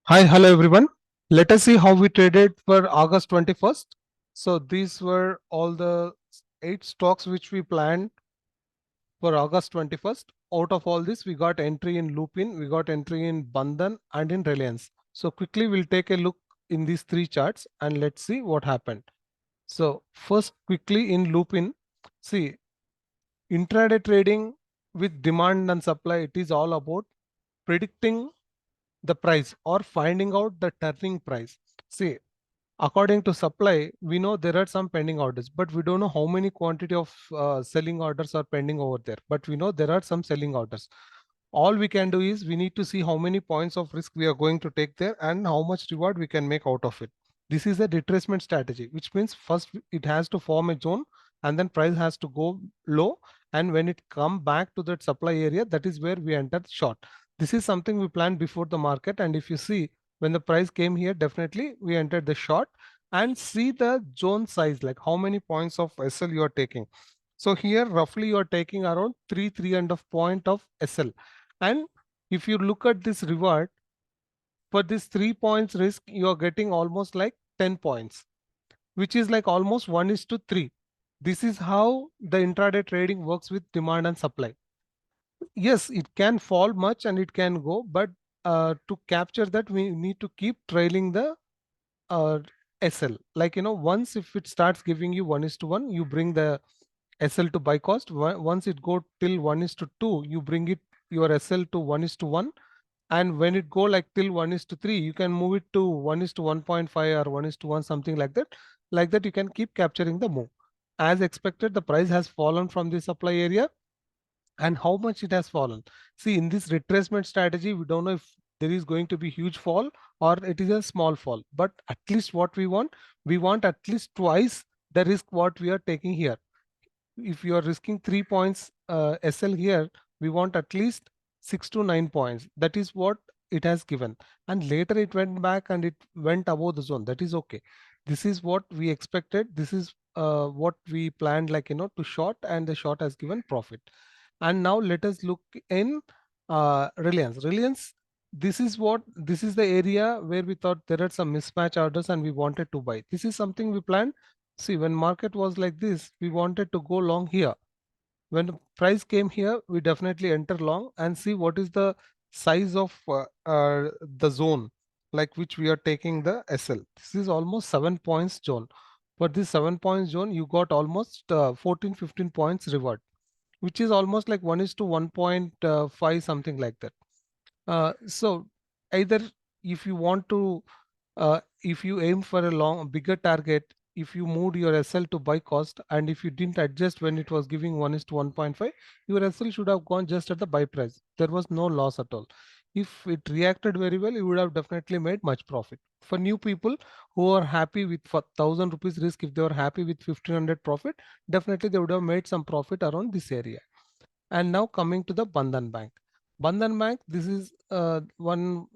Hi, hello everyone. Let us see how we traded for August 21st. So these were all the 8 stocks which we planned for August 21st. Out of all this, we got entry in Lupin, we got entry in Bandhan and in Reliance. So quickly we'll take a look in these 3 charts and let's see what happened. So first quickly in Lupin, see intraday trading with demand and supply, it is all about predicting the price or finding out the turning price. See, according to supply, we know there are some pending orders, but we don't know how many quantity of selling orders are pending over there. But we know there are some selling orders. All we can do is we need to see how many points of risk we are going to take there and how much reward we can make out of it. This is a retracement strategy, which means first it has to form a zone and then price has to go low. And when it come back to that supply area, that is where we enter short. This is something we planned before the market. And if you see when the price came here, definitely we entered the short and see the zone size, like how many points of SL you are taking. So here roughly you are taking around 3.5 point of SL. And if you look at this reward for this 3 points risk, you are getting almost like 10 points, which is like almost 1:3. This is how the intraday trading works with demand and supply. Yes, it can fall much and it can go, but to capture that, we need to keep trailing the uh, SL. Like, once if it starts giving you 1:1, you bring the SL to buy cost. Once it go till 1:2, you bring it your SL to 1:1. And when it go like till 1:3, you can move it to 1:1.5 or 1:1, something like that. Like that, you can keep capturing the move. As expected, the price has fallen from the supply area. And how much it has fallen. See, in this retracement strategy, we don't know if there is going to be huge fall or it is a small fall. But at least what we want at least twice the risk what we are taking here. If you are risking 3 points SL here, we want at least 6 to 9 points. That is what it has given. And later it went back and it went above the zone. That is okay. This is what we expected. This is what we planned, like, to short, and the short has given profit. And now let us look in Reliance. Reliance, this is the area where we thought there are some mismatch orders and we wanted to buy. This is something we planned. See, when market was like this, we wanted to go long here. When the price came here, we definitely enter long and see what is the size of the zone, like which we are taking the SL. This is almost 7 points zone. For this 7 points zone, you got almost 14, 15 points reward, which is almost like 1:1.5, something like that. So either if you want to, if you aim for a bigger target, if you moved your SL to buy cost, and if you didn't adjust when it was giving 1:1.5, your SL should have gone just at the buy price. There was no loss at all. If it reacted very well, you would have definitely made much profit. For new people who are happy with for 1,000 rupees risk, if they were happy with 1,500 profit, definitely they would have made some profit around this area. And now coming to the Bandhan Bank. Bandhan Bank, this is one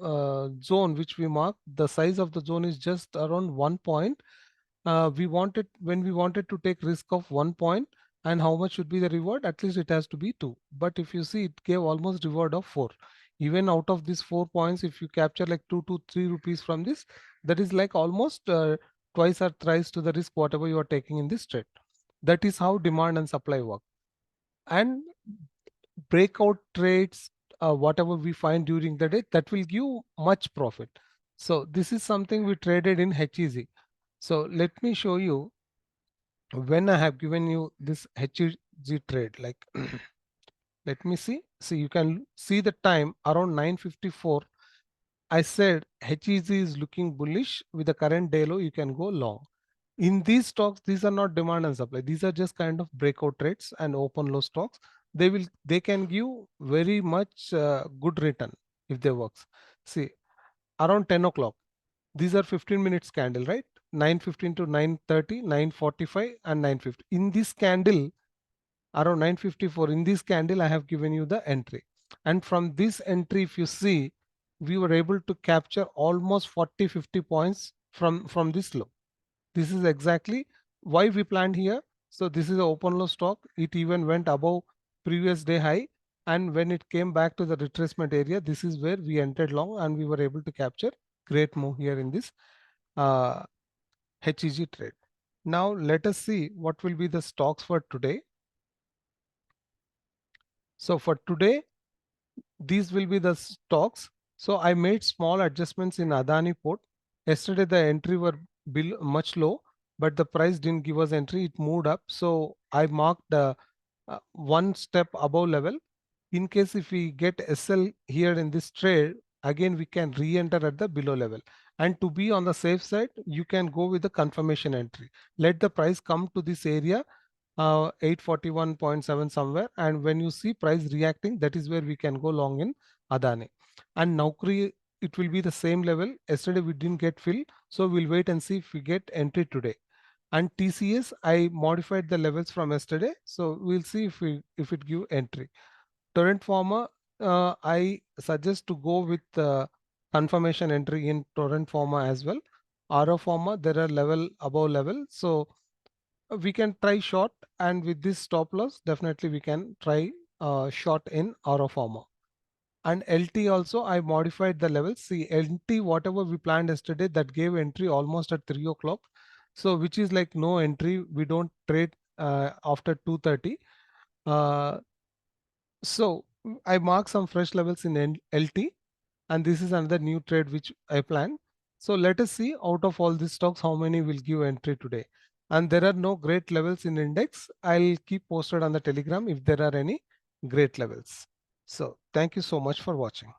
zone which we mark. The size of the zone is just around 1 point. We wanted when we wanted to take risk of 1 point, and how much should be the reward? At least it has to be 2. But if you see, it gave almost reward of 4. Even out of these 4 points, if you capture like 2 to 3 rupees from this, that is like almost twice or thrice to the risk whatever you are taking in this trade. That is how demand and supply work. And breakout trades, whatever we find during the day, that will give much profit. So this is something we traded in HEG. So let me show you when I have given you this HEG trade. Like, let me see. See, you can see the time around 9:54. I said HEG is looking bullish with the current day low. You can go long. In these stocks, these are not demand and supply. These are just kind of breakout trades and open low stocks. They can give very much good return if they works. See, around 10 o'clock, these are 15 minutes candle, right? 9:15 to 9:30, 9:45 and 9:50. In this candle, around 9:54, in this candle, I have given you the entry. And from this entry, if you see, we were able to capture almost 40, 50 points from this low. This is exactly why we planned here. So this is an open low stock. It even went above previous day high. And when it came back to the retracement area, this is where we entered long and we were able to capture great move here in this HEG trade. Now let us see what will be the stocks for today. So for today, these will be the stocks. So I made small adjustments in Adani Port. Yesterday the entry were much low, but the price didn't give us entry. It moved up. So I marked one step above level. In case if we get SL here in this trade, again we can re-enter at the below level. And to be on the safe side, you can go with the confirmation entry. Let the price come to this area, 841.7 somewhere, and when you see price reacting, that is where we can go long in Adani. And Naukri, it will be the same level. Yesterday we didn't get fill, so we'll wait and see if we get entry today. And TCS, I modified the levels from yesterday, so we'll see if it give entry. Torrent Pharma, I suggest to go with confirmation entry in Torrent Pharma as well. Aura Pharma, there are level above level, so we can try short, and with this stop loss, definitely we can try short in Aura Pharma. And LT also, I modified the levels. See, LT, whatever we planned yesterday, that gave entry almost at 3 o'clock. So, which is like no entry. We don't trade after 2:30. So I mark some fresh levels in LT, and this is another new trade which I plan. So let us see out of all these stocks, how many will give entry today. And there are no great levels in index. I'll keep posted on the Telegram if there are any great levels. So thank you so much for watching.